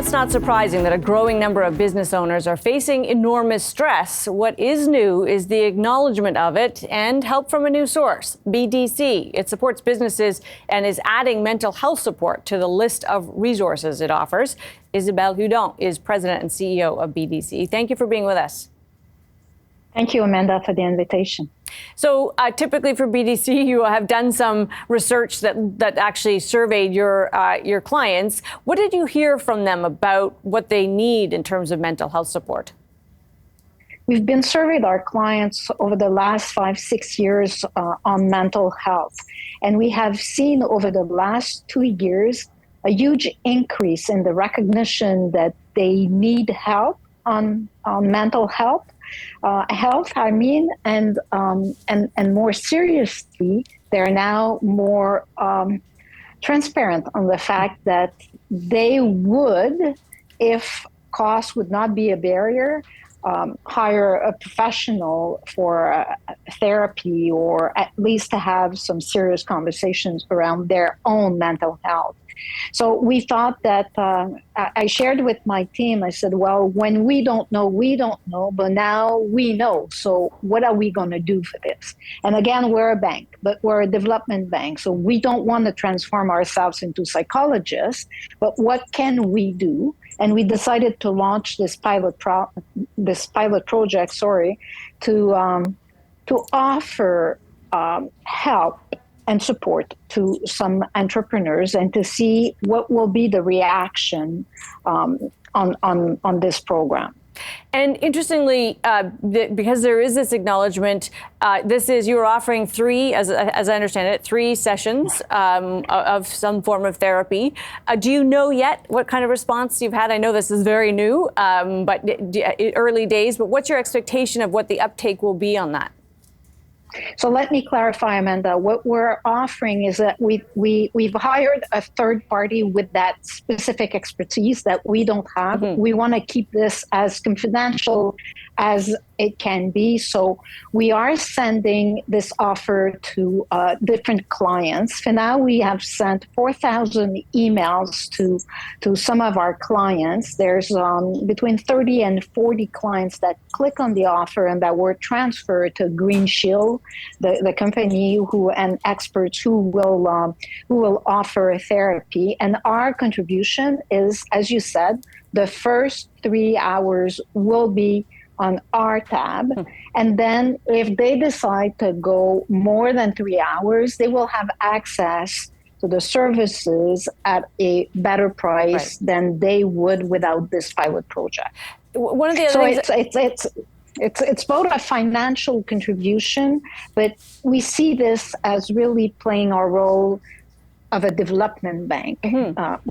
it's not surprising that a growing number of business owners are facing enormous stress. What is new is the acknowledgement of it and help from a new source, BDC. It supports businesses and is adding mental health support to the list of resources it offers. Isabelle Hudon is president and CEO of BDC. Thank you for being with us. Thank you, Amanda, for the invitation. So typically for BDC, you have done some research that actually surveyed your clients. What did you hear from them about what they need in terms of mental health support? We've been surveyed our clients over the last 5-6 years on mental health. And we have seen over the last 2 years a huge increase in the recognition that they need help on mental health. And more seriously, they're now more transparent on the fact that they would, if cost would not be a barrier, hire a professional for therapy, or at least to have some serious conversations around their own mental health. So we thought that I shared with my team, I said, well, when we don't know, but now we know. So what are we going to do for this? And again, we're a bank, but we're a development bank. So we don't want to transform ourselves into psychologists, but what can we do? And we decided to launch this pilot project, to offer help and support to some entrepreneurs and to see what will be the reaction on this program. And interestingly, because there is this acknowledgement, you're offering three, as I understand it, 3 sessions of some form of therapy. Do you know yet what kind of response you've had? I know this is very new, but early days, but what's your expectation of what the uptake will be on that? So let me clarify, Amanda. What we're offering is that we've hired a third party with that specific expertise that we don't have. Mm-hmm. We want to keep this as confidential as it can be. So we are sending this offer to different clients. For now, we have sent 4,000 emails to some of our clients. There's between 30 and 40 clients that click on the offer and that were transferred to Green Shield, the company and experts who will offer therapy. And our contribution is, as you said, the first 3 hours will be on our tab. And then if they decide to go more than 3 hours, they will have access to the services at a better price than they would without this pilot project. One of the other things it's both a financial contribution, but we see this as really playing our role of a development bank. Mm-hmm.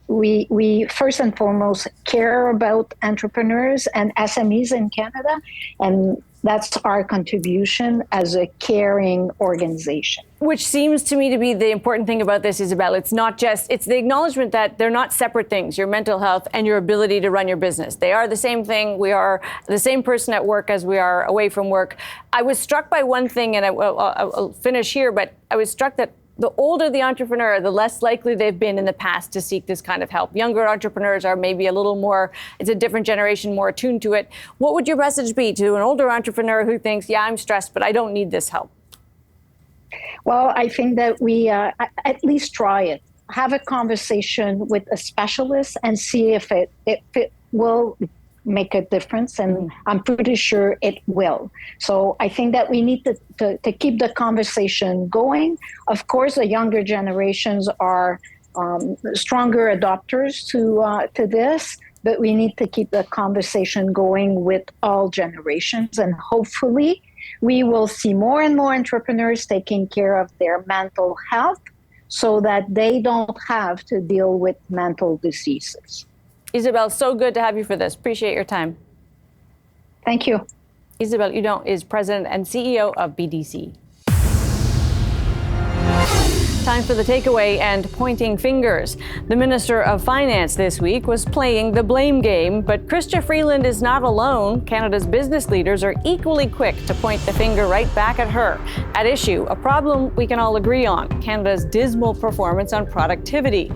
We first and foremost care about entrepreneurs and SMEs in Canada, and that's our contribution as a caring organization. Which seems to me to be the important thing about this, Isabelle. It's the acknowledgement that they're not separate things, your mental health and your ability to run your business. They are the same thing. We are the same person at work as we are away from work. I was struck by one thing, and I'll finish here, but I was struck that the older the entrepreneur, the less likely they've been in the past to seek this kind of help. Younger entrepreneurs are maybe a little more, it's a different generation, more attuned to it. What would your message be to an older entrepreneur who thinks, yeah, I'm stressed, but I don't need this help? Well, I think that we at least try it. Have a conversation with a specialist and see if it will make a difference, and I'm pretty sure it will. So I think that we need to keep the conversation going. Of course, the younger generations are stronger adopters to this, but we need to keep the conversation going with all generations, and hopefully we will see more and more entrepreneurs taking care of their mental health so that they don't have to deal with mental diseases. Isabelle, so good to have you for this. Appreciate your time. Thank you. Isabelle Hudon is president and CEO of BDC. Time for the takeaway and pointing fingers. The Minister of Finance this week was playing the blame game, but Chrystia Freeland is not alone. Canada's business leaders are equally quick to point the finger right back at her. At issue, a problem we can all agree on, Canada's dismal performance on productivity.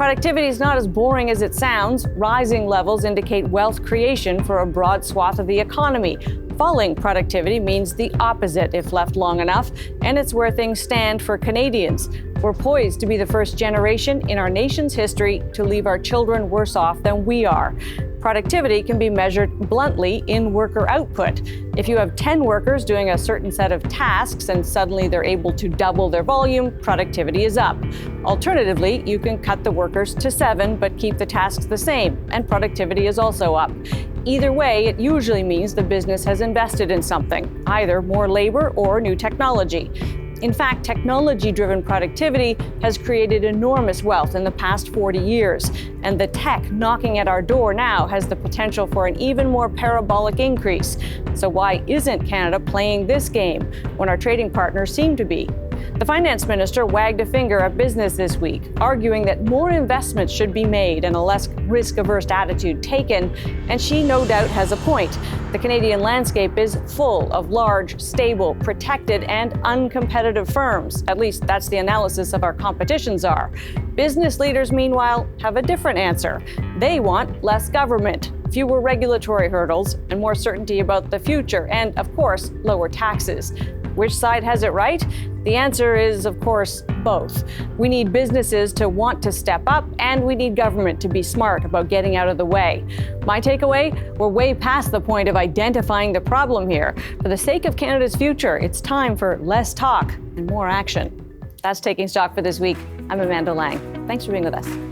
Productivity is not as boring as it sounds. Rising levels indicate wealth creation for a broad swath of the economy. Falling productivity means the opposite if left long enough, and it's where things stand for Canadians. We're poised to be the first generation in our nation's history to leave our children worse off than we are. Productivity can be measured bluntly in worker output. If you have 10 workers doing a certain set of tasks and suddenly they're able to double their volume, productivity is up. Alternatively, you can cut the workers to 7 but keep the tasks the same, and productivity is also up. Either way, it usually means the business has invested in something, either more labor or new technology. In fact, technology-driven productivity has created enormous wealth in the past 40 years, and the tech knocking at our door now has the potential for an even more parabolic increase. So why isn't Canada playing this game when our trading partners seem to be? The finance minister wagged a finger at business this week, arguing that more investments should be made and a less risk-averse attitude taken, and she no doubt has a point. The Canadian landscape is full of large, stable, protected, and uncompetitive firms. At least that's the analysis of our competition czar. Business leaders, meanwhile, have a different answer. They want less government, fewer regulatory hurdles, and more certainty about the future, and, of course, lower taxes. Which side has it right? The answer is, of course, both. We need businesses to want to step up, and we need government to be smart about getting out of the way. My takeaway? We're way past the point of identifying the problem here. For the sake of Canada's future, it's time for less talk and more action. That's Taking Stock for this week. I'm Amanda Lang. Thanks for being with us.